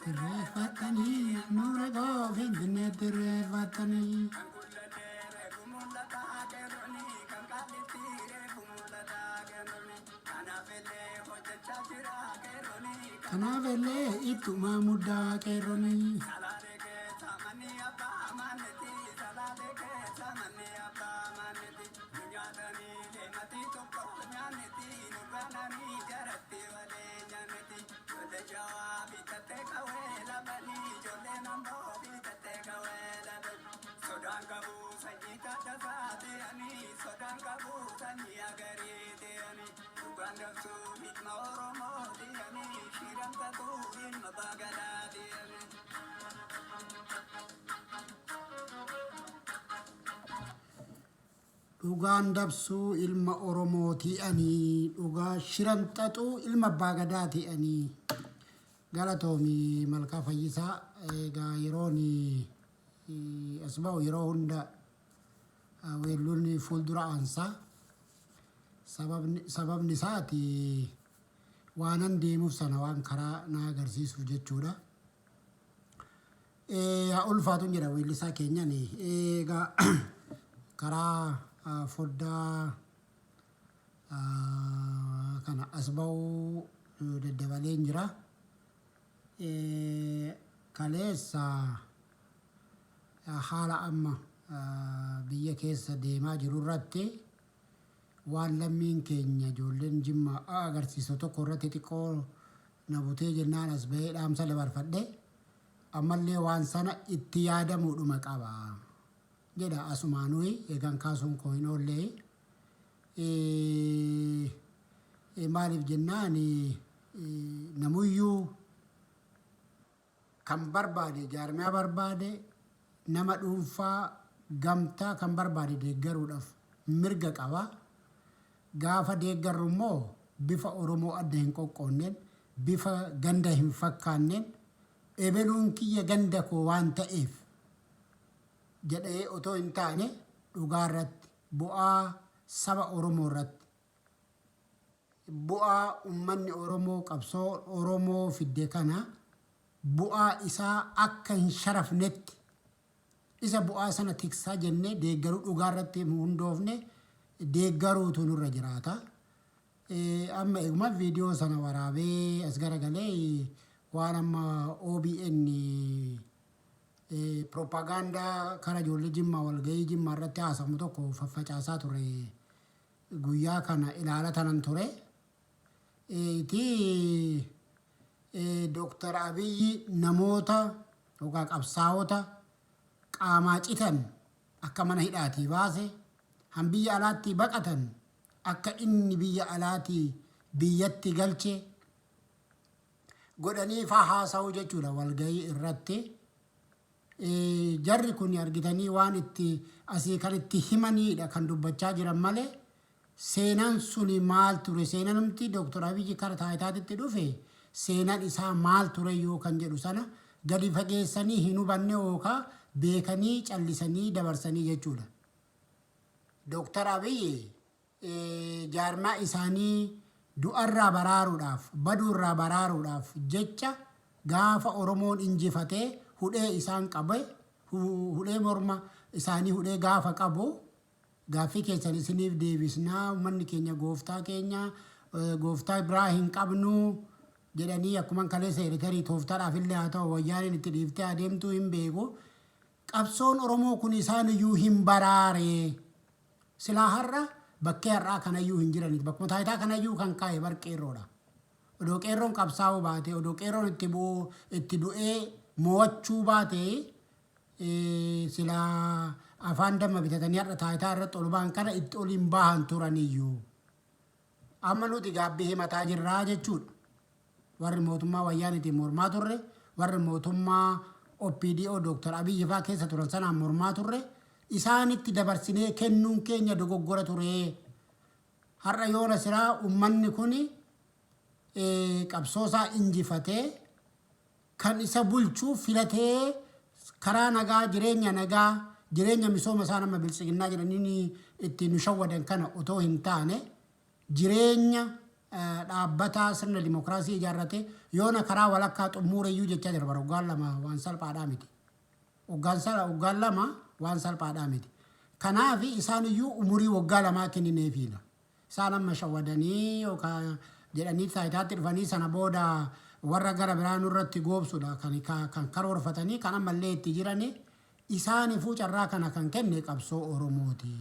Refatani, Nurago, Vinnet, Refatani. Kanavele, Ituma Muda, Keroni. Dhugaan dabsuu ilma Oromooti ani dhugaa shiranxaxuu ilma Baagadaati ani galatoomi Malkaa Fayyisaa egaa yerooni asba'u yeroo hunda weelluun fuuldura aansaa sababni isaati waanan deemuuf sana waan karaa na agarsiisuuf jechuudha. Ulfaatuun jedha weellisaa keenyan egaa karaa foddaa kana asba'uu daddabaleen jira. Kaleessa haala amma biyya keessa deemaa jiru irratti waan lammiin keenya ijoolleen Jimmaa agarsiisu tokko irratti xiqqoo na butee jennaan as bahee dhaamsa dabarfadhe ammallee waan sana itti yaadamuudhuma qaba jedha asumaanuu eegan kaasuun koo hin oollee maaliif jennaan namuyyuu kan barbaade jaarmiyaa barbaade nama dhuunfaa gamtaa kan barbaade deeggaruudhaaf mirga qaba. Gaafa deeggarru immoo bifa Oromoo adda hin qoqqoonneen bifa ganda hin fakkaanneen ebeluun kiyya ganda koo waan ta'eef jedhee otoo hin taane dhugaa irratti bu'aa saba Oromoo irratti bu'aa ummanni Oromoo qabsoo Oromoo fidde kana bu'aa isaa akka hin sharafnetti isa bu'aa sana tiksaa jennee deeggaruu dhugaa irratti hundoofne deeggaruutu nurra jiraata. Amma eeguma viidiyoo sana waraabee as garagalee waan amma OBN propagaandaa kara ijoollee Jimmaa walgahii Jimmaa irratti haasamu tokko faffacaasaa ture guyyaa kana ilaala tanan ture. Dr. Abiyyi namoota yookaan qabsaa'ota qaamaa citan akka mana hidhaatii baase han biyya alaatti baqatan akka inni biyya alaatti biyyatti galche godhanii faa haasa'uu jechuudha walgahii irratti. Jarri kun argitanii waan itti asii kan itti himaniidha kan dubbachaa jiran malee seenaan suni maal ture seenanumti Dr. Abiyyi kara taayitaatitti dhufe seenaan isaa maal ture yoo kan jedhu sana gadi fageessanii hin hubanne yookaan beekanii callisanii dabarsanii jechuudha. Dr. Abiyyi jaarmaa isaanii du'arraa baraaruudhaaf baduurraa baraaruudhaaf jecha gaafa Oromoon injifatee hudhee isaan qabe hudhee morma isaanii hudhee gaafa qabu gaaffii keessan isiniif deebisnaa uummanni keenya gooftaa biraa hin qabnu jedhanii akkuma kaleessa eritarii tooftaadhaaf illee haa ta'u wayyaaniin itti dhiiftee adeemtuu hin beeku. Qabsoon Oromoo kun isaan iyyuu hin baraare silaa har'a bakkee har'aa kanayyuu hin jiranitti bakkuma taayitaa kanayyuu kan kaa'e bar qeerroodha. Odoo qeerroon qabsaa'uu baate odoo qeerroon itti du'ee mo'achuu baate silaa afaan damma bitatanii har'a taayitaa irratti ol ba'an kana itti ol hin bahan turaniyyuu. Amma nuti gaabbii himataa jirraa jechuudha. Warri mootummaa wayyaaniitiin mormaa turre warri mootummaa OPDO Dr. Abiyyi faa keessa turan sanaan mormaa turre isaanitti dabarsinee kennuun keenya dogoggora ture. Har'a yoona siraa ummanni kuni qabsoosaa injifatee kan isa bulchuu filatee karaa nagaa jireenya misooma isaa nama bilisiginnaa jedhanii itti nu shawwadan kana otoo hin taane jireenya dhaabbataa sirna dimokiraasii ijaarrate yoona karaa walakkaa xumuureyyuu jechaa jira bara waggaan lama waan salphaadhaa miti. Waggaan lama waan salphaadhaa miti. Kanaaf isaan iyyuu umurii waggaa lamaa kennineefiidha. Isaan amma shawwadanii yookaan jedhanii taayitaatti dhufanii sana booda warra gara biraa nurratti goobsudha kan karoorfatanii kan ammallee itti jiranii isaaniifuu carraa kana kan kenne qabsoo Oromooti.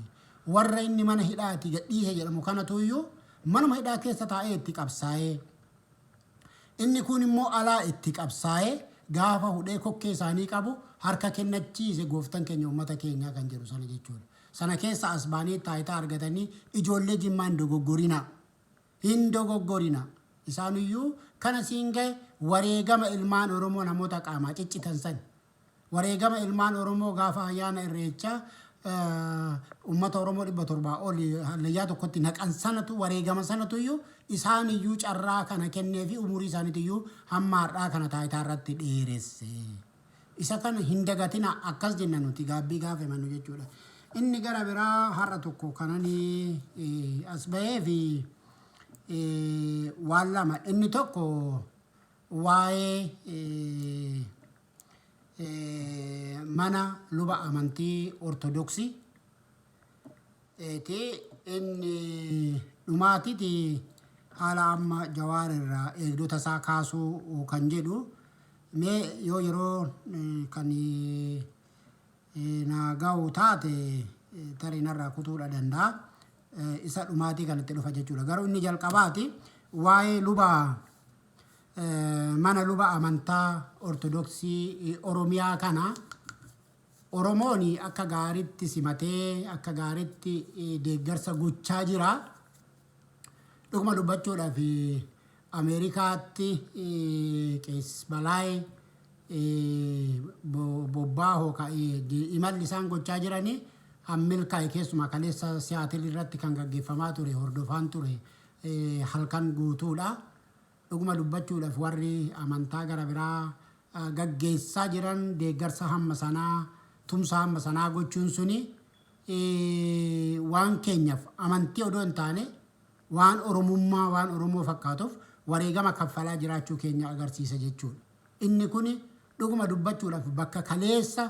Warra inni mana hidhaati gadhiise jedhamu kanatu iyyuu manuma hidhaa keessa taa'ee itti qabsaa'ee inni kun immoo alaa itti qabsaa'ee gaafa hudhee kokkee isaanii qabu harka kennachiise gooftan keenya uummata keenyaa kan jedhu sana jechuudha. Sana keessa as baanii taayitaa argatanii ijoollee Jimmaa hin dogoggorina. Isaan iyyuu kana siin gahe wareegama ilmaan Oromoo namoota qaamaa ciccitan san. Wareegama ilmaan Oromoo gaafa ayyaana Irreechaa ummata Oromoo 700 oli hallayyaa tokkotti naqan sanatu wareegama sanatu iyyuu isaan iyyuu carraa kana kennee fi umurii isaaniitti iyyuu hamma har'aa kana taayitaa irratti dheeresse. Isa kana hin dagatina akkas jenna nuti gaabbii gaafemannu jechuudha. Inni gara biraa har'a tokko kananii as bahee fi waan lama inni tokko waa'ee mana luba amantii ortodoksii inni dhumaatiti haala amma Jawaar irraa eegdota isaa kaasuu kan jedhu mee yoo yeroo kan na ga'u taate tarinarraa kutuudha danda'a. Isa dhumaatii kanatti dhufa jechuudha. Garuu inni jalqabaati waa'ee mana luba amantaa ortodoksii Oromiyaa kana Oromoon akka gaariitti simatee akka gaariitti deeggarsa gochaa jira. Dhuguma dubbachuudhaaf Ameerikaatti Qees Balaay bobbaa imalli isaan gochaa jiranii hammilkaa'e keessumaa kaleessa Siyaatil irratti kan gaggeeffamaa ture hordofaan ture halkan guutuudha. Dhuguma dubbachuudhaaf warri amantaa gara biraa gaggeessaa jiran deeggarsa hamma sanaa tumsa hamma sanaa gochuun suni waan keenyaaf amantii odoo hin taane waan Oromummaa waan Oromoo fakkaatuuf wareegama kaffalaa jiraachuu keenya agarsiisa jechuudha. Inni kun dhuguma dubbachuudhaaf bakka kaleessa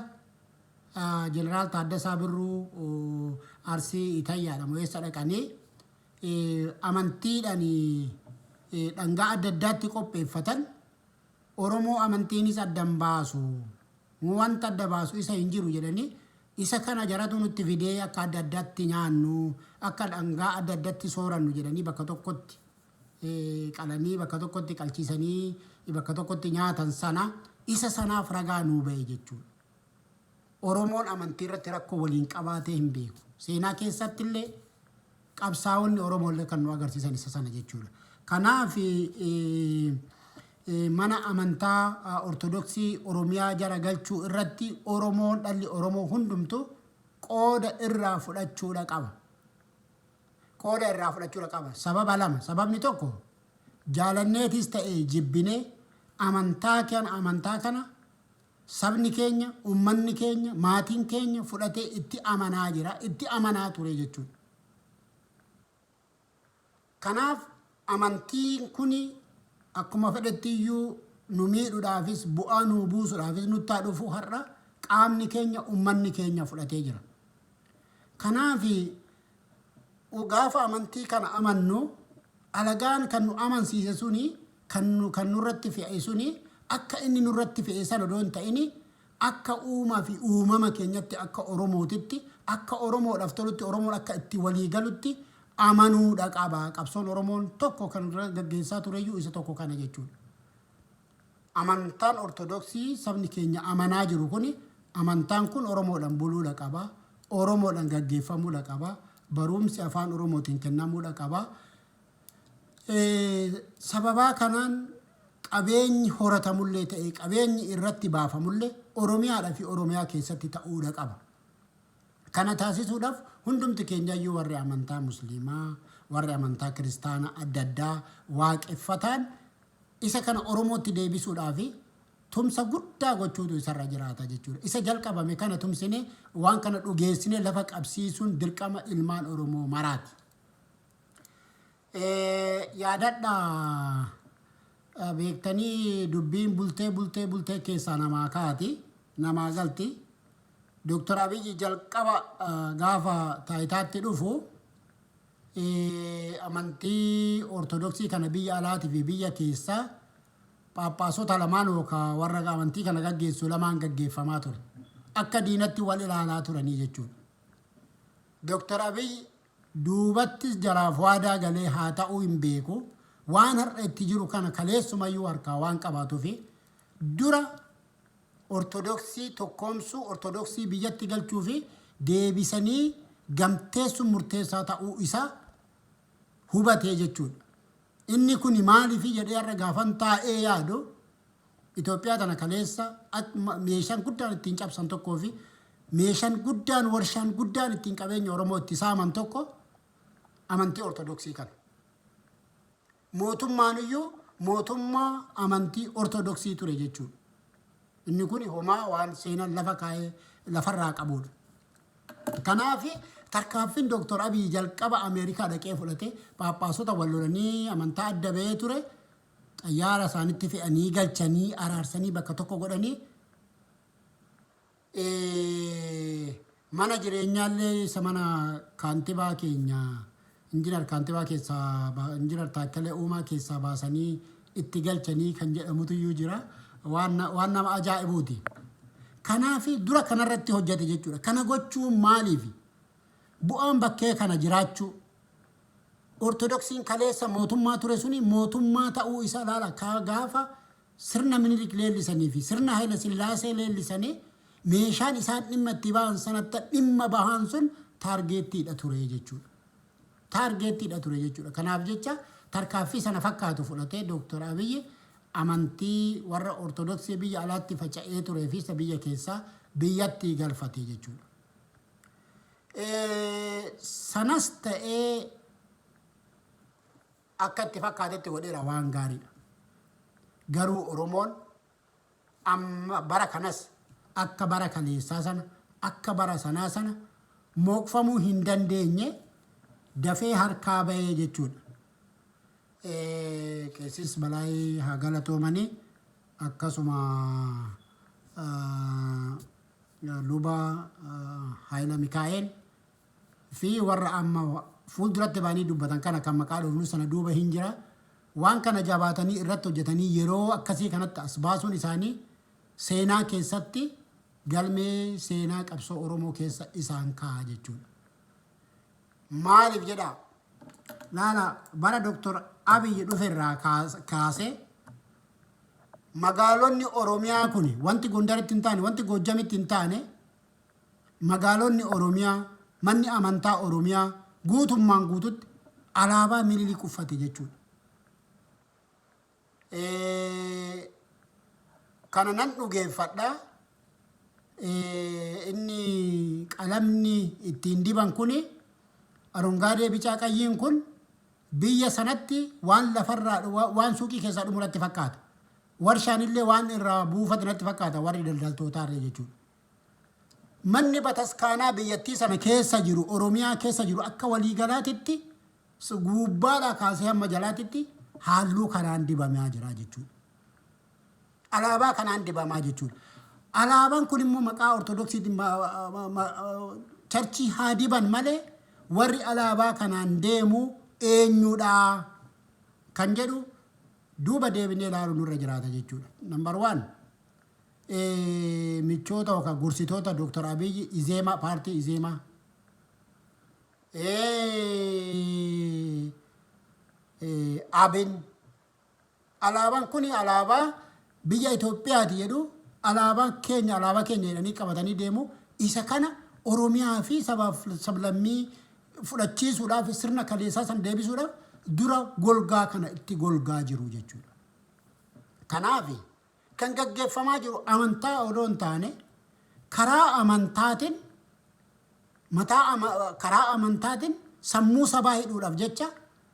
Jeneraal Taaddasaa Birruu Arsii Itayyaadha mo'eessa dhaqanii amantiidhaan dhangaa adda addaatti qopheeffatan Oromoo amantiinis addan baasu wanta adda baasu isa hin jiru jedhanii isa kana jaratu nutti fidee akka adda addaatti nyaannu akka dhangaa adda addaatti soorannu jedhanii bakka tokkotti qalanii bakka tokkotti qalchiisanii bakka tokkotti nyaatan sana isa sanaaf ragaa nuu ba'e jechuudha. Oromoon amantii irratti rakkoo waliin qabaatee hin beeku. Seenaa keessatti illee qabsaa'onni Oromoo illee kan nu agarsiisan isa sana jechuudha. Kanaaf mana amantaa ortodoksii Oromiyaa jara galchuu irratti Oromoon dhalli Oromoo hundumtu qooda irraa fudhachuudha qaba. Qooda irraa fudhachuudha qaba. Sababa lama. Sababni tokko jaalanneetis ta'ee jibbinee amantaa kana sabni keenya, ummanni keenya, maatiin keenya fudhatee itti amanaa jira, itti amanaa ture jechuudha. Kanaaf amantiin kuni akkuma fedhetti iyyuu nu miidhuudhaafis bu'aa nu buusuudhaafis nutti haa dhufu har'a qaamni keenya, ummanni keenya fudhatee jira. Kanaaf gaafa amantii kana amannu alagaan kan nu amansiise suni kan nurratti fe'e suni akka inni nurratti fe'e sana odoo hin ta'in akka uumaa fi uumama keenyatti akka Oromootitti akka Oromoodhaaf tolutti Oromoon akka itti walii galutti amanuudha qaba. Qabsoon Oromoon tokko kan gaggeessaa tureyyuu isa tokko kana jechuudha. Amantaan ortodoksii sabni keenya amanaa jiru kuni amantaan kun Oromoodhaan buluudha qaba. Oromoodhaan gaggeeffamuudha qaba. Barumsi afaan Oromootiin kennamuudha qaba. Sababaa kanaan qabeenyi horatamullee ta'e qabeenyi irratti baafamullee Oromiyaadhaa fi Oromiyaa keessatti ta'uudha qaba. Kana taasisuudhaaf hundumti keenyayyuu warri amantaa musliimaa, warri amantaa kiristaanaa adda addaa waaqeffatan isa kana Oromootti deebisuudhaaf tumsa guddaa gochuutu isarra jiraata jechuudha. Isa jalqabame kana tumsine waan kana dhugeessine lafa qabsiisuun dirqama ilmaan Oromoo maraati. Yaadadha beektanii dubbiin bultee keessaa namaa kaati, namaa galti. Dr. Abiy jalqaba gaafa taayitaatti dhufu amantii ortodoksii kana biyya alaatii fi biyya keessaa Paappaasota lamaan yookaan warra amantii kana gaggeessu lamaan gaggeeffamaa ture. Akka diinatti wal ilaalaa turanii jechuudha. Dr. Abiy duubattis jaraaf waadaa galee haa ta'uu hin beeku. Waan har'a itti jiru kana kaleessumayyuu harkaa waan qabaatuuf dura ortodoksii tokkoomsuu, ortodoksii biyyatti galchuu fi deebisanii gamteessuun murteessaa ta'uu isaa hubatee jechuudha. Inni kun maaliif jedhee har'a gaafan taa'ee yaadu Itoophiyaa tana kaleessa meeshaan guddaan ittiin cabsan tokkoo fi meeshaan guddaan warshaan guddaan ittiin qabeenya Oromoo itti saaman tokko amantii ortodoksii kana. Mootummaan iyyuu mootummaa amantii ortodoksii ture jechuudha. Inni kun homaa waan seenan lafa kaa'ee lafarraa qabudha. Kanaaf tarkaanfiin Dr. Abiy jalqaba Ameerikaa dhaqee fudhate paappaasota wal lolanii amantaa adda bahee ture xayyaara isaanitti fe'anii galchanii araarsanii bakka tokko godhanii mana jireenyaallee isa mana kaantibaa keenya injinar kaantibaa keessaa injinar Taakkalee Uumaa keessaa baasanii itti galchanii kan jedhamutu iyyuu jira. Waan nama ajaa'ibuuti. Kanaaf dura kanarratti hojjete jechuudha. Kana gochuun maaliif? Bu'aan bakkee kana jiraachuu. Ortodoksiin kaleessa mootummaa ture suni mootummaa ta'uu isaa ilaala. Gaafa sirna Minilik leellisanii fi sirna Haayila Sillaasee leellisanii meeshaan isaan dhimma itti ba'an sanatti dhimma bahan sun taargeettiidha ture jechuudha. Taargeettiidha ture jechuudha. Kanaaf jecha tarkaaffii sana fakkaatu fudhatee Dr. Abiy amantii warra ortodoksii biyya alaatti faca'ee turee fi isa biyya keessaa biyyatti galfate jechuudha. Sanas ta'ee akka itti fakkaatetti godheera waan gaariidha. Garuu Oromoon amma bara kanas akka bara kaleessaa sana akka bara sanaa sana mookfamuu hin dandeenye dafee harkaa bahee jechuudha. Qeessis Balaayii haa galatoomanii akkasuma luba Haayila Mikaa'el fi warra amma fuulduratti baanii dubbatan kana kan maqaa dhoofnu sana duuba hin jira. Waan kana jabaatanii irratti hojjetanii yeroo akkasii kanatti as baasuun isaanii seenaa keessatti galmee seenaa qabsoo Oromoo keessa isaan kaa'a jechuudha. Maaliif jedhaa? Laala bara Dr. Abiy dhuferraa kaasee magaalonni Oromiyaa kun wanti Gondaritti hin taane, wanti Goojjamitti hin taane magaalonni Oromiyaa, manni amantaa Oromiyaa guutummaan guututti alaabaa Minilik uffate jechuudha. Kana nan dhugeeffadha. Inni qalamni ittiin diban kuni arongaadee bicaa qayyiin kun biyya sanatti waan lafarraa waan suuqii keessaa dhumurratti fakkaata. Warshaan illee waan irraa buufate natti fakkaata warri daldaltootaarra jechuudha. Manni bataskaanaa biyyattii sana keessa jiru Oromiyaa keessa jiru akka waliigalaatitti gubbaadhaa kaasee hamma jalaatitti halluu kanaan dibamaa jira jechuudha. Alaabaa kanaan dibamaa jechuudha. Alaabaan kun immoo maqaa ortodoksiitiin charchii haa diban malee warri alaabaa kanaan deemu eenyudha kan jedhu duuba deebinee ilaaluu nurra jiraata jechuudha. Number 1 michoota yookaan gursitoota Dr. Abiy Izeema paartii Izeema Abin alaabaan kun alaabaa biyya Itoophiyaati jedhu alaabaa keenya jedhanii qabatanii deemu. Isa kana Oromiyaa fi sabaaf sablammii fudhachiisuudhaaf sirna kaleessaa san deebisuudhaaf dura golgaa kana itti golgaa jiru jechuudha. Kanaaf kan gaggeeffamaa jiru amantaa odoo hin taane karaa amantaatiin karaa amantaatiin sammuu sabaa hidhuudhaaf jecha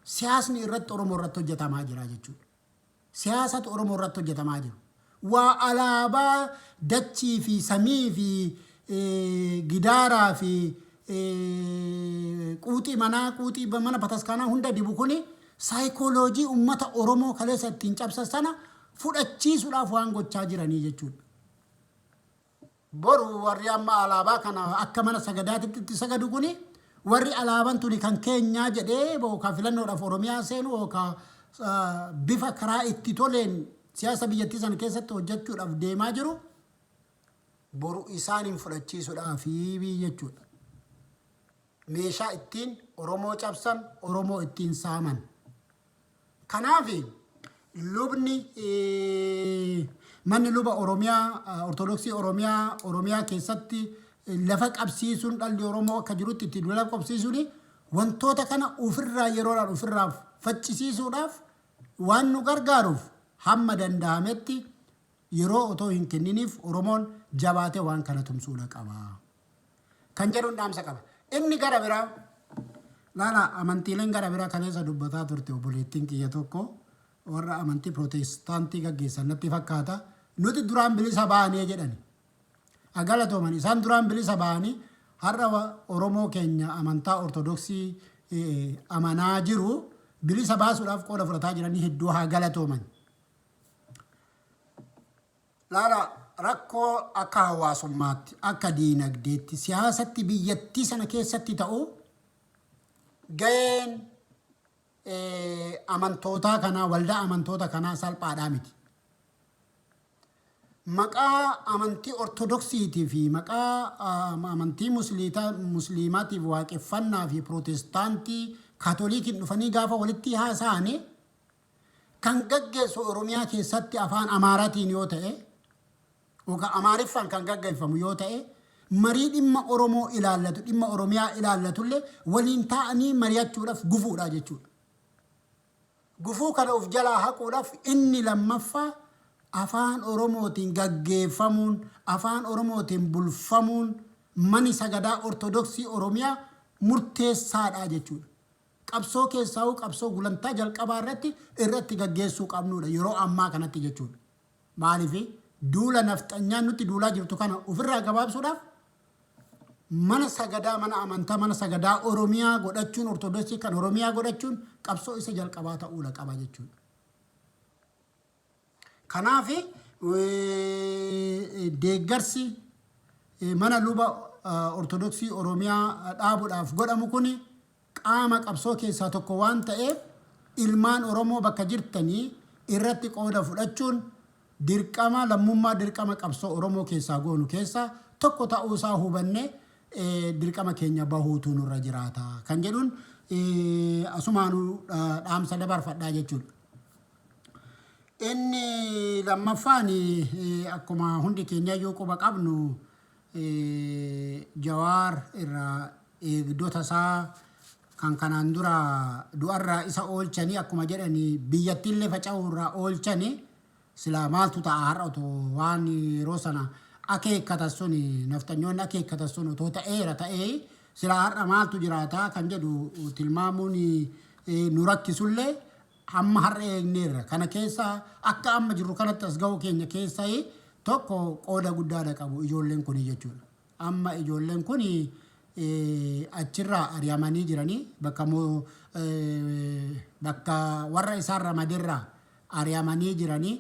siyaasni irratti Oromoo irratti hojjetamaa jira jechuudha. Siyaasatu Oromoo irratti hojjetamaa jiru. Waa alaabaa dachii fi samii fi gidaaraa fi quuxii mana bataskaanaa hunda dibu kuni saayikooloojii uummata Oromoo kaleessa ittiin cabsa sana fudhachiisuudhaaf waan gochaa jiranii jechuudha. Boru warri amma alaabaa kana akka mana sagadaatitti itti sagadu kuni warri alaabaan tuni kan keenyaa jedhee booka filannoodhaaf Oromiyaa seenu booka bifa karaa itti toleen siyaasa biyyattii sana keessatti hojjechuudhaaf deemaa jiru boru isaaniin fudhachiisuudhaaf jechuudha. Meeshaa ittiin Oromoo cabsan, Oromoo ittiin saaman. Kanaaf lubni manni luba Oromiyaa Ortodoksii Oromiyaa keessatti lafa qabsiisuun dhalli Oromoo akka jirutti itti lafa qabsiisuun wantoota kana ofirraa yeroodhaan ofirraa faccisiisuudhaaf waan nu gargaaruuf hamma danda'ametti yeroo otoo hin kenniniif Oromoon jabaatee waan kana tumsuudha qaba. Kan jedhuun dhaamsa qaba. Inni gara biraa laala amantiileen gara biraa kaleessa dubbataa turte obboleettiin kiyya tokko warra amantii Pirootestaantii gaggeessan natti fakkaata. Nuti duraan bilisa baanee jedhani. Agalatooman isaan duraan bilisa baanii har'a Oromoo keenya amantaa Ortodoksii amanaa jiru bilisa baasuudhaaf qooda fudhataa jiranii hedduu haa galatooman. Laala rakkoo akka hawaasummaatti, akka diinagdeetti, siyaasatti biyyattii sana keessatti ta'u ga'een amantootaa kanaa waldaa amantoota kanaa salphaadhaa miti. Maqaa amantii Ortodoksiitii fi maqaa amantii musliimaatiif waaqeffannaa fi Pirootestaantii Kaatoliikiin dhufanii gaafa walitti haasa'anii kan gaggeessu Oromiyaa keessatti afaan Amaaraatiin yoo ta'e yookaan Amaariffaan kan gaggeeffamu yoo ta'e marii dhimma Oromoo ilaallatu dhimma Oromiyaa ilaallatullee waliin taa'anii mari'achuudhaaf gufuudha jechuudha. Gufuu kana of jalaa haquudhaaf inni lammaffaa afaan Oromootiin gaggeeffamuun afaan Oromootiin bulfamuun mani sagadaa Ortodoksii Oromiyaa murteessaadha jechuudha. Qabsoo keessaa qabsoo gulantaa jalqabaa irratti gaggeessuu qabnuudha yeroo ammaa kanatti jechuudha. Maaliif duula nafxanyaan nuti duulaa jirtu kana ofirraa gabaabsuudhaaf mana sagadaa mana amantaa mana sagadaa Oromiyaa godhachuun Ortodoksii kan Oromiyaa godhachuun qabsoo isa jalqabaa ta'uudha qaba jechuudha. Kanaaf deeggarsi mana luba Ortodoksii Oromiyaa dhaabuudhaaf godhamu kuni qaama qabsoo keessaa tokko waan ta'eef ilmaan Oromoo bakka jirtanii irratti qooda fudhachuun dirqama lammummaa dirqama qabsoo Oromoo keessaa goonu keessaa tokko ta'uusaa hubanne dirqama keenya bahuutu nurra jiraata kan jedhuun asumaanuu dhaamsa dabarfadhaa jechuudha. Inni lammaffaan akkuma hundi keenya yoo quba qabnu Jawaar irraa eegdota isaa kan kanaan dura du'arraa isa oolchanii akkuma jedhanii biyyattiillee faca'uurraa oolchanii silaa maaltu ta'a har'a otoo waan yeroo sana akeekkatan sun naftanyoonni akeekkatan sun otoo ta'ee silaa har'a maaltu jiraata kan jedhu tilmaamuun nu rakkisullee amma har'a eegneerra kana keessa akka amma jirru kanatti as ga'uu keenya keessa tokko qooda guddaadha qabu ijoolleen kun jechuudha. Amma ijoolleen kun achirraa ari'amanii jiranii bakka warra isaan ramadirraa ari'amanii jiranii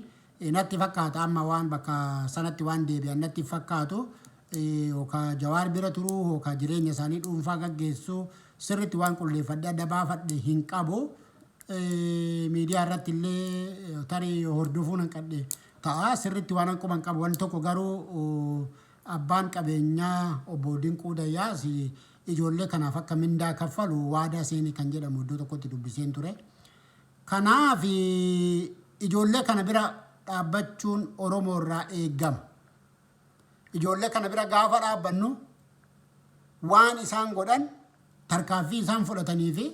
natti fakkaata amma waan bakka sanatti waan deebi'an natti fakkaatu yookaan Jawaar bira turuu yookaan jireenya isaanii dhuunfaa gaggeessuu sirriitti waan qulleeffadhe adda baafadhe hin qabu. Miidiyaa irratti illee tarii hordofuun hanqadhe ta'a sirriitti waan hanquman qabu wanti tokko garuu abbaan qabeenyaa obbo Dinquu Dayyaas ijoollee kanaaf akka mindaa kaffalu waadaa seenii kan jedhamu iddoo tokkotti dubbiseen ture. Kanaaf ijoollee kana bira dhaabbachuun Oromoo irraa eegama. Ijoollee kana bira gaafa dhaabbannu waan isaan godhan tarkaanfii isaan fudhatanii fi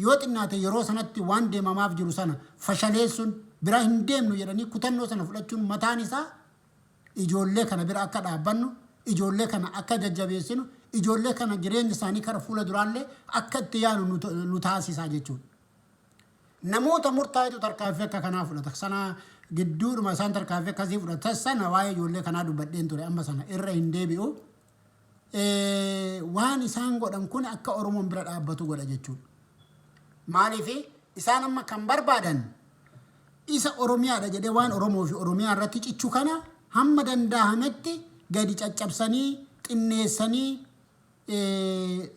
yoo xinnaate yeroo sanatti waan deemamaaf jiru sana fashaleessuun bira hin deemnu jedhanii kutannoo sana fudhachuun mataan isaa ijoollee kana bira akka dhaabbannu ijoollee kana akka jajjabeessinu ijoollee kana jireenya isaanii kara fuula duraallee akka itti yaanu nu taasisaa jechuudha. Namoota murtaa'etu tarkaanfii akka kanaa fudhata. Sana gidduudhuma isaan tarkaanfii akkasii fudhatan sana waa'ee ijoollee kanaa dubbadheen ture amma sana irra hin deebi'u. Waan isaan godhan kun akka Oromoon bira dhaabbatu godha jechuudha. Maaliif isaan amma kan barbaadan isa Oromiyaadha jedhee waan Oromoo fi Oromiyaa irratti cichuu kana hamma danda'ametti gadi caccabsanii xinneessanii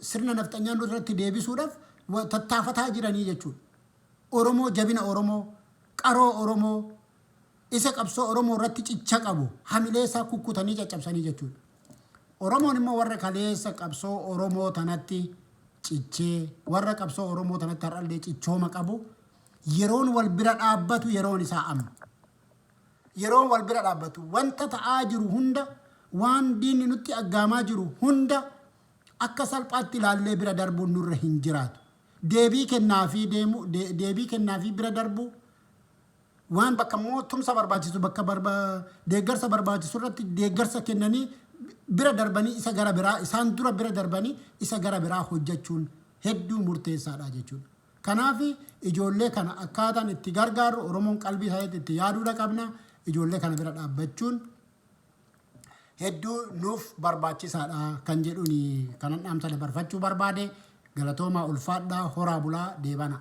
sirna nafxanyaan irratti deebisuudhaaf tattaafataa jiranii jechuudha. Oromoo jabina Oromoo qaroo Oromoo isa qabsoo Oromoo irratti cicha qabu hamilee isaa kukkutanii caccabsanii jechuudha. Oromoon immoo warra kaleessa qabsoo Oromoo tanatti cichee warra qabsoo Oromoo tanatti har'allee cichooma qabu yeroon wal bira dhaabbatu yeroon isaa amma. Yeroon wal bira dhaabbatu wanta ta'aa jiru hunda waan diinni nutti aggaamaa jiru hunda akka salphaatti ilaallee bira darbuun nurra hin jiraatu. Deebii kennaafi bira darbu waan bakka mootumsa barbaachisu bakka deeggarsa barbaachisu irratti deeggarsa kennanii bira darbanii isa gara biraa isaan dura bira darbanii isa gara biraa hojjechuun hedduu murteessaadha jechuudha. Kanaaf ijoollee kana akkaataan itti gargaaru Oromoon qalbii isaatti itti yaaduudha qabna. Ijoollee kana bira dhaabbachuun hedduu nuuf barbaachisaadha kan jedhuun kanan dhaamsa dabarfachuu barbaade. Galatoomaa ulfaadhaa horaa bulaa deebana.